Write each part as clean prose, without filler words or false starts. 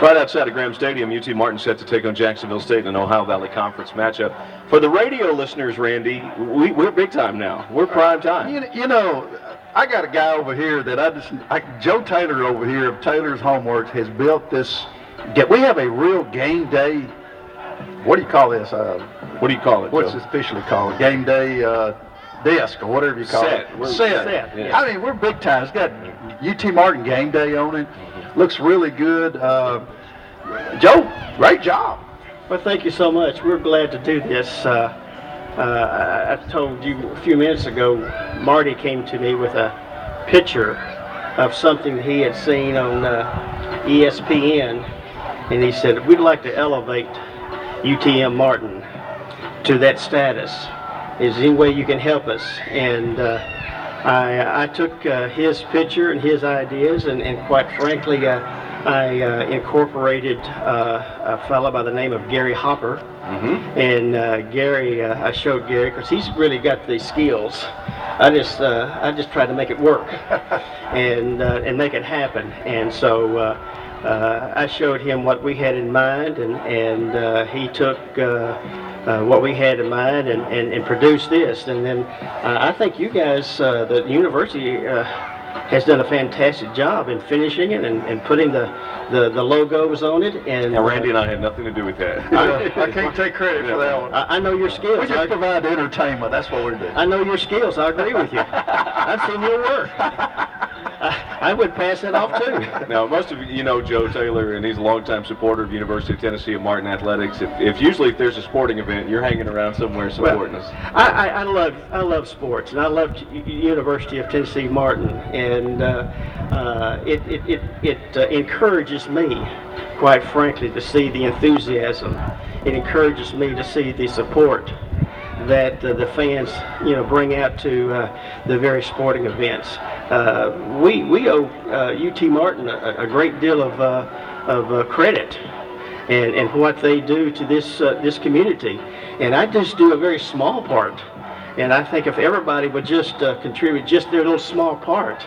Right outside of Graham Stadium, UT Martin set to take on Jacksonville State in an Ohio Valley Conference matchup. For the radio listeners, Randy, we're big time now. We're prime time. You know, I got a guy over here that Joe Taylor over here of Taylor's Homeworks has built this. We have a real game day. What do you call this? What do you call it, What's Joe? it officially called? Game day desk or whatever you call it. Set. Yeah. I mean, we're big time. It's got UT Martin game day on it. Looks really good. Joe, great job. Well, thank you so much. We're glad to do this. I told you a few minutes ago, Marty came to me with a picture of something he had seen on ESPN, and he said, we'd like to elevate UTM Martin to that status. Is there any way you can help us? And I took his picture and his ideas, and quite frankly, I incorporated a fellow by the name of Gary Hopper. Mm-hmm. And Gary, I showed Gary because he's really got the skills. I just tried to make it work and make it happen. And so I showed him what we had in mind, and he took what we had in mind and produced this. And then I think you guys, the university, has done a fantastic job in finishing it and putting the logos on it. And Randy and I had nothing to do with that. I can't take credit for that one. I know your skills. We just provide entertainment. That's what we do. I know your skills. I agree with you. I've seen your work. I would pass it off too. Now, most of you know Joe Taylor, and he's a longtime supporter of University of Tennessee and Martin Athletics. If there's a sporting event, you're hanging around somewhere supporting us. I love sports, and I love University of Tennessee Martin, and it encourages me, quite frankly, to see the enthusiasm. It encourages me to see the support that the fans, bring out to the various sporting events. We owe UT Martin a great deal of credit and what they do to this community, and I just do a very small part. And I think if everybody would just contribute just their little small part,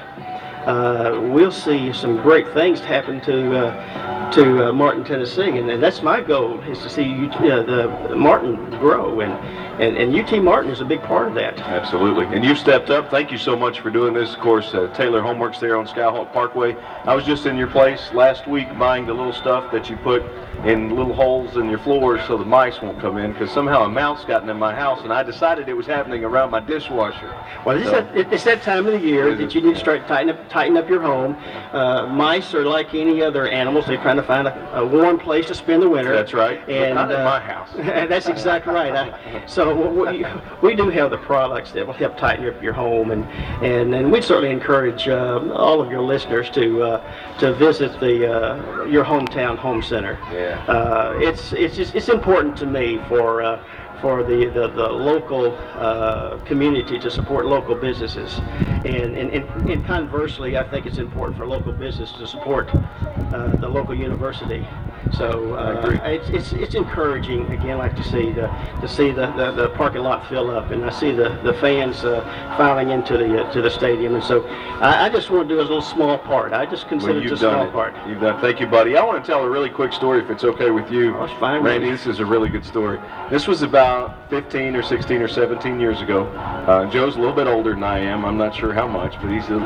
we'll see some great things happen to Martin, Tennessee, and that's my goal, is to see the Martin grow, and UT Martin is a big part of that. Absolutely, and you've stepped up. Thank you so much for doing this. Of course, Taylor Homeworks there on Skyhawk Parkway. I was just in your place last week buying the little stuff that you put in little holes in your floors so the mice won't come in, because somehow a mouse gotten in my house, and I decided it was happening around my dishwasher. Well, it's that time of the year that you need to start tighten up your home. Mice are like any other animals. They're trying to find a warm place to spend the winter. That's right. And not in my house. That's exactly right. So we do have the products that will help tighten up your home, and we certainly encourage all of your listeners to visit your hometown home center. Yeah. It's important to me for the local community to support local businesses, and conversely, I think it's important for local business to support the local university. So it's encouraging, again, like to see the parking lot fill up, and I see the fans filing into the stadium, and so I just want to do a little small part. I just consider it a small part. You've done. Thank you, buddy. I want to tell a really quick story, if it's okay with you. Oh, it's fine, Randy. This is a really good story. This was about 15 or 16 or 17 years ago. Joe's a little bit older than I am. I'm not sure how much, but he's a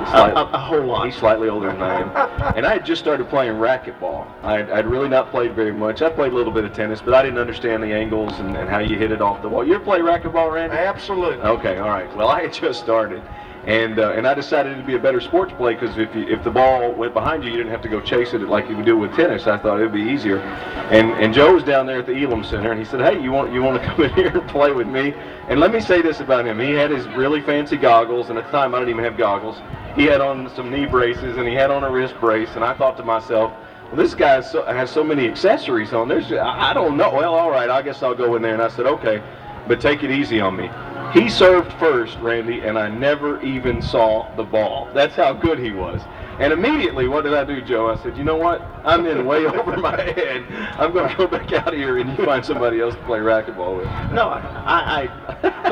whole lot. He's slightly older than I am. And I had just started playing racquetball. I'd really not played very much. I played a little bit of tennis, but I didn't understand the angles and how you hit it off the wall. You ever play racquetball, Randy? Absolutely. Okay, all right. Well, I had just started. And I decided it'd be a better sports play, because if the ball went behind you, you didn't have to go chase it like you would do with tennis. I thought it'd be easier. And Joe was down there at the Elam Center, and he said, "Hey, you want to come in here and play with me?" And let me say this about him: he had his really fancy goggles, and at the time I didn't even have goggles. He had on some knee braces, and he had on a wrist brace. And I thought to myself, well, this guy has so many accessories on. I don't know. Well, all right, I guess I'll go in there. And I said, okay, but take it easy on me. He served first, Randy, and I never even saw the ball. That's how good he was. And immediately, what did I do, Joe? I said, you know what? I'm in way over my head. I'm going to go back out here and you find somebody else to play racquetball with. No, I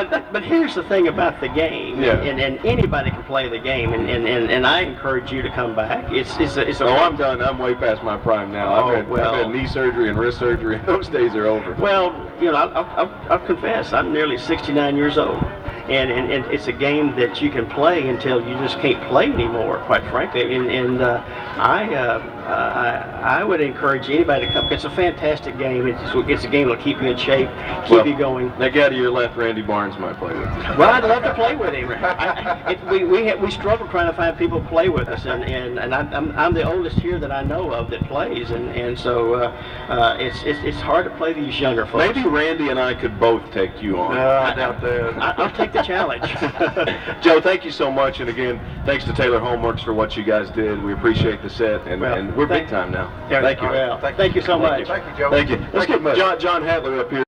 but here's the thing about the game, Yeah. and anybody can play the game, and I encourage you to come back. It's a Oh, I'm done. I'm way past my prime now. Oh, I've well. had knee surgery and wrist surgery. Those days are over. Well, you know, I'll confess, I'm nearly 69 years old. And it's a game that you can play until you just can't play anymore, quite frankly. I would encourage anybody to come. It's a fantastic game. It's a game that'll keep you in shape, keep you going. That guy to your left, Randy Barnes, might play with you. Well, I'd love to play with him. We struggle trying to find people to play with us, and I'm the oldest here that I know of that plays, and so it's hard to play these younger folks. Maybe Randy and I could both take you on. I doubt that. I'll take the challenge. Joe, thank you so much, and again, thanks to Taylor Homeworks for what you guys did. We appreciate the set, and we're big time now. Thank you. Well, thank you so much. Thank you, Joe. Thank you. Let's Thank you get much. John Hadley up here.